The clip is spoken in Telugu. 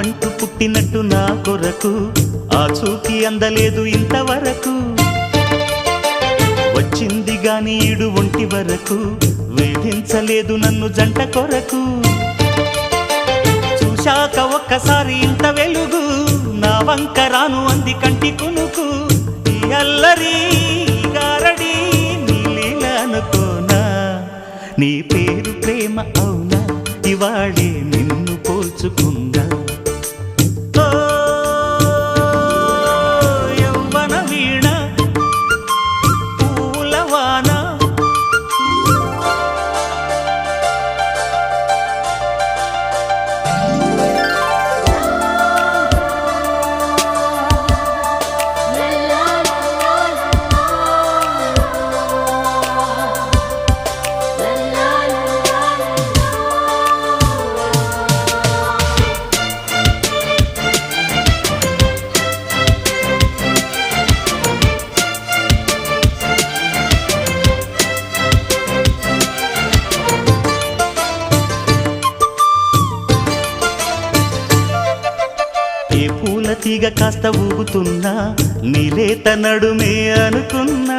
నువ్వంటూ పుట్టినట్టు నా కొరకు ఆ చూకి అందలేదు ఇంతవరకు వచ్చింది గాని ఈడు ఒంటి వరకు వేధించలేదు నన్ను జంట కొరకు చూశాక ఒక్కసారి ఇంత వెలుగు నా వంక రాను అంది కంటి కునుకు ఈ అల్లరి గారడి నీలీల అనుకోనా నీ పేరు ప్రేమ అవునా ఇవాళే నిన్ను పోల్చుకుందా యవ్వన వీణ పూలవాన తీగ కాస్త ఊగుతున్నా నీలేత నడుమే అనుకున్నా